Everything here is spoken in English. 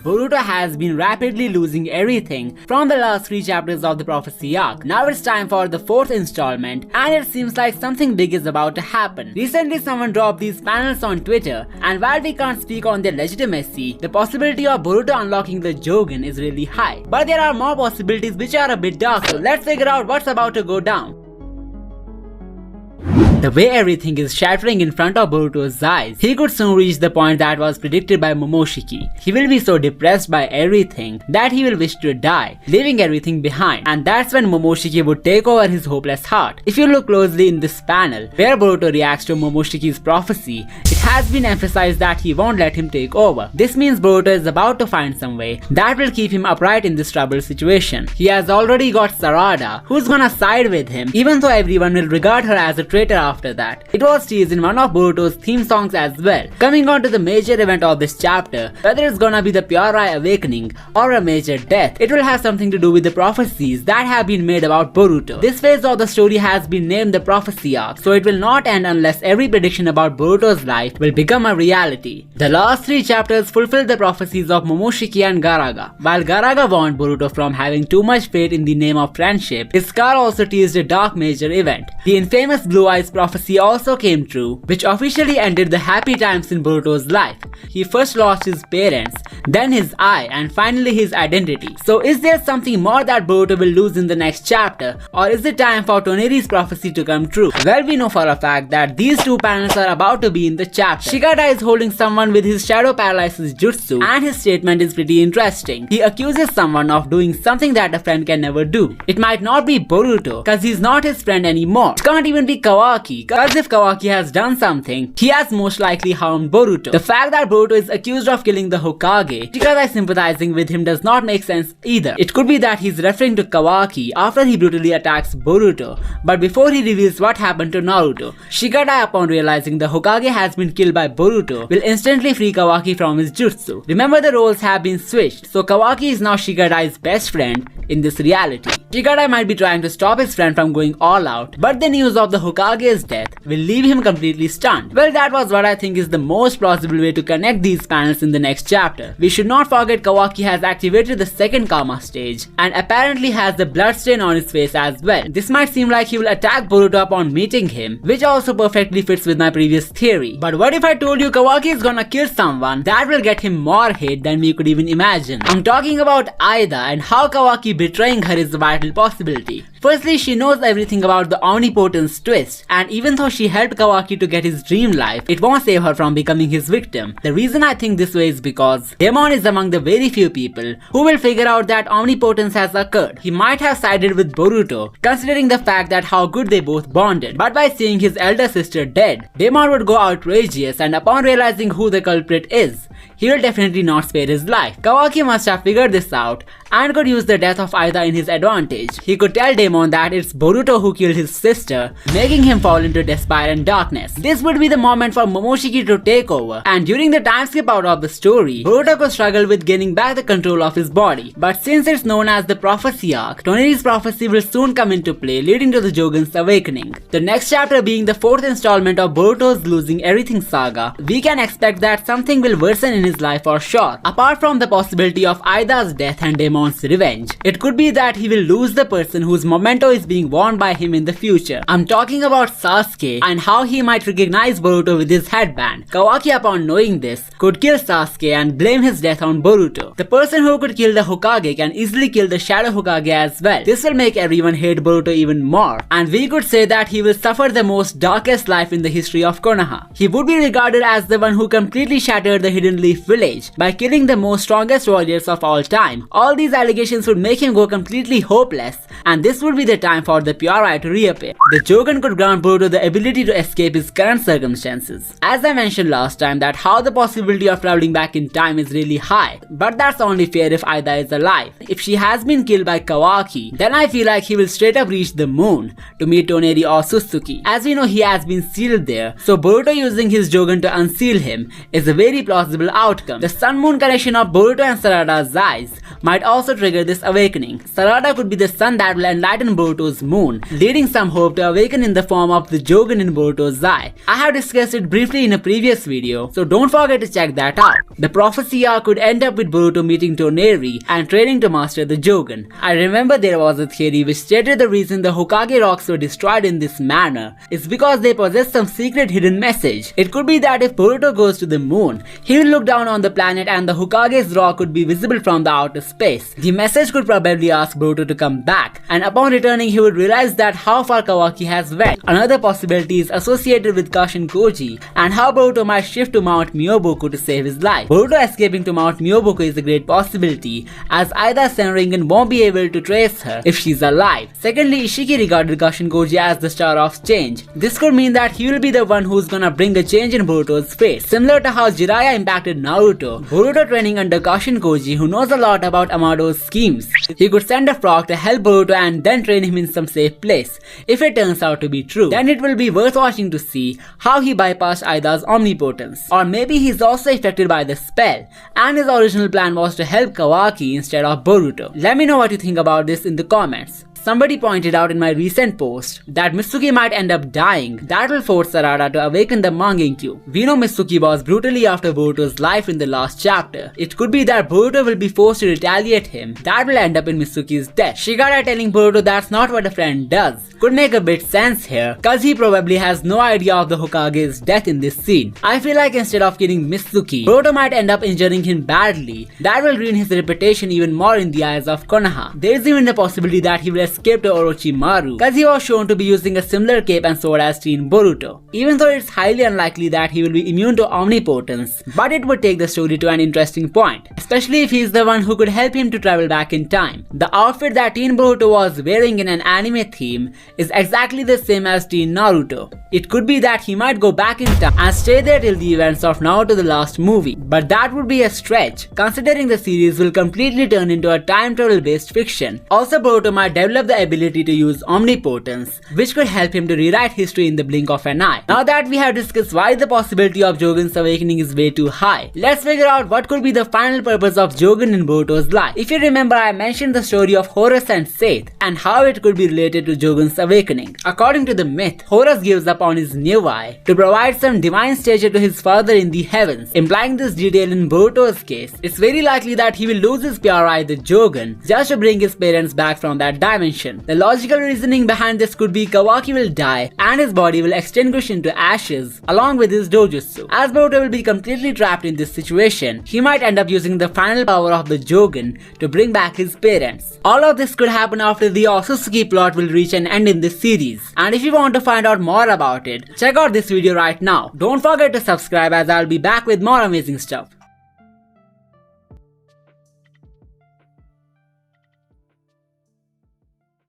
Boruto has been rapidly losing everything from the last 3 chapters of the prophecy arc. Now it's time for the 4th installment, and it seems like something big is about to happen. Recently someone dropped these panels on Twitter, and while we can't speak on their legitimacy, the possibility of Boruto unlocking the Jogan is really high. But there are more possibilities which are a bit dark, so let's figure out what's about to go down. The way everything is shattering in front of Boruto's eyes, he could soon reach the point that was predicted by Momoshiki. He will be so depressed by everything that he will wish to die, leaving everything behind, and that's when Momoshiki would take over his hopeless heart. If you look closely in this panel, where Boruto reacts to Momoshiki's prophecy, it has been emphasized that he won't let him take over. This means Boruto is about to find some way that will keep him upright in this troubled situation. He has already got Sarada, who's gonna side with him, even though everyone will regard her as a traitor after that. It was teased in one of Boruto's theme songs as well. Coming on to the major event of this chapter, whether it's gonna be the Pure Eye awakening or a major death, it will have something to do with the prophecies that have been made about Boruto. This phase of the story has been named the prophecy arc, so it will not end unless every prediction about Boruto's life will become a reality. The last 3 chapters fulfill the prophecies of Momoshiki and Garaga. While Garaga warned Boruto from having too much faith in the name of friendship, his scar also teased a dark major event. The infamous Blue Eyes prophecy also came true, which officially ended the happy times in Boruto's life. He first lost his parents, then his eye, and finally his identity. So is there something more that Boruto will lose in the next chapter, or is it time for Toneri's prophecy to come true? Well, we know for a fact that these 2 panels are about to be in the chapter. Shikadai is holding someone with his shadow paralysis jutsu, and his statement is pretty interesting. He accuses someone of doing something that a friend can never do. It might not be Boruto, cause he's not his friend anymore. It can't even be Kawaki, cause if Kawaki has done something, he has most likely harmed Boruto. The fact that Boruto is accused of killing the Hokage, Shikadai sympathizing with him does not make sense either. It could be that he's referring to Kawaki after he brutally attacks Boruto, but before he reveals what happened to Naruto. Shikadai, upon realizing the Hokage has been killed by Boruto, will instantly free Kawaki from his jutsu. Remember, the roles have been switched, so Kawaki is now Shikadai's best friend in this reality. Shikadai might be trying to stop his friend from going all out, but the news of the Hokage's death will leave him completely stunned. Well, that was what I think is the most plausible way to connect these panels in the next chapter. We should not forget Kawaki has activated the second Karma stage, and apparently has the bloodstain on his face as well. This might seem like he will attack Boruto upon meeting him, which also perfectly fits with my previous theory. But what if I told you Kawaki is gonna kill someone that will get him more hate than we could even imagine? I'm talking about Aida, and how Kawaki betraying her is a vital possibility. Firstly, she knows everything about the omnipotence twist, and even though she helped Kawaki to get his dream life, it won't save her from becoming his victim. The reason I think this way is because Demon is among the very few people who will figure out that omnipotence has occurred. He might have sided with Boruto, considering the fact that how good they both bonded, but by seeing his elder sister dead, Demon would go outrageous, and upon realizing who the culprit is, he will definitely not spare his life. Kawaki must have figured this out and could use the death of Aida in his advantage. He could tell Demon that it's Boruto who killed his sister, making him fall into despair and darkness. This would be the moment for Momoshiki to take over, and during the time skip out of the story, Boruto could struggle with gaining back the control of his body. But since it's known as the prophecy arc, Toneri's prophecy will soon come into play, leading to the Jogan's awakening. The next chapter being the 4th installment of Boruto's Losing Everything saga, we can expect that something will worsen in his life for sure. Apart from the possibility of Aida's death and Demon's revenge, it could be that he will lose the person whose memento is being worn by him in the future. I'm talking about Sasuke, and how he might recognize Boruto with his headband. Kawaki, upon knowing this, could kill Sasuke and blame his death on Boruto. The person who could kill the Hokage can easily kill the Shadow Hokage as well. This will make everyone hate Boruto even more, and we could say that he will suffer the most darkest life in the history of Konoha. He would be regarded as the one who completely shattered the Hidden Leaf village by killing the most strongest warriors of all time. All these allegations would make him go completely hopeless, and this would be the time for the Pure Eye to reappear. The Jogan could grant Boruto the ability to escape his current circumstances. As I mentioned last time, that how the possibility of traveling back in time is really high, but that's only fair if Aida is alive. If she has been killed by Kawaki, then I feel like he will straight up reach the moon to meet Toneri or Suzuki. As we know, he has been sealed there, so Boruto using his Jogan to unseal him is a very plausible outcome. The sun-moon connection of Boruto and Sarada's eyes might also trigger this awakening. Sarada could be the sun that will enlighten Boruto's moon, leading some hope to awaken in the form of the Jogan in Boruto's eye. I have discussed it briefly in a previous video, so don't forget to check that out. The prophecy arc could end up with Boruto meeting Toneri and training to master the Jogan. I remember there was a theory which stated the reason the Hokage rocks were destroyed in this manner is because they possess some secret hidden message. It could be that if Boruto goes to the moon, he will look down on the planet and the Hokage's rock could be visible from the outer space. The message could probably ask Boruto to come back, and upon returning he would realize that how far Kawaki has went. Another possibility is associated with Kashin Koji and how Boruto might shift to Mount Myoboku to save his life. Boruto escaping to Mount Myoboku is a great possibility, as either Senringen won't be able to trace her if she's alive. Secondly, Ishiki regarded Kashin Koji as the star of change. This could mean that he will be the one who's gonna bring a change in Boruto's fate. Similar to how Jiraiya impacted Naruto, Boruto training under Kashin Koji, who knows a lot about Amado's schemes. He could send a frog to help Boruto and then train him in some safe place. If it turns out to be true, then it will be worth watching to see how he bypassed Aida's omnipotence. Or maybe he's also affected by the spell, and his original plan was to help Kawaki instead of Boruto. Let me know what you think about this in the comments. Somebody pointed out in my recent post that Mitsuki might end up dying. That will force Sarada to awaken the Mangenkyo. We know Mitsuki was brutally after Boruto's life in the last chapter. It could be that Boruto will be forced to retaliate him. That will end up in Mitsuki's death. Shikadai telling Boruto that's not what a friend does could make a bit sense here, cause he probably has no idea of the Hokage's death in this scene. I feel like instead of killing Mitsuki, Boruto might end up injuring him badly. That will ruin his reputation even more in the eyes of Konoha. There is even the possibility that he will escape to Orochimaru, cause he was shown to be using a similar cape and sword as Teen Boruto. Even though it's highly unlikely that he will be immune to omnipotence, but it would take the story to an interesting point, especially if he is the one who could help him to travel back in time. The outfit that Teen Boruto was wearing in an anime theme is exactly the same as Teen Naruto. It could be that he might go back in time and stay there till the events of Naruto the last movie, but that would be a stretch, considering the series will completely turn into a time travel based fiction. Also, Boruto might develop the ability to use omnipotence, which could help him to rewrite history in the blink of an eye. Now that we have discussed why the possibility of Jogan's awakening is way too high, let's figure out what could be the final purpose of Jogan in Boruto's life. If you remember, I mentioned the story of Horus and Seth and how it could be related to Jogan's awakening. According to the myth, Horus gives up on his new eye to provide some divine stature to his father in the heavens. Implying this detail in Boruto's case, it's very likely that he will lose his pure eye, the Jogan, just to bring his parents back from that dimension. The logical reasoning behind this could be Kawaki will die and his body will extinguish into ashes along with his dojutsu. As Boruto will be completely trapped in this situation, he might end up using the final power of the Jogan to bring back his parents. All of this could happen after the Otsutsuki plot will reach an end in this series. And if you want to find out more about it, check out this video right now. Don't forget to subscribe, as I'll be back with more amazing stuff.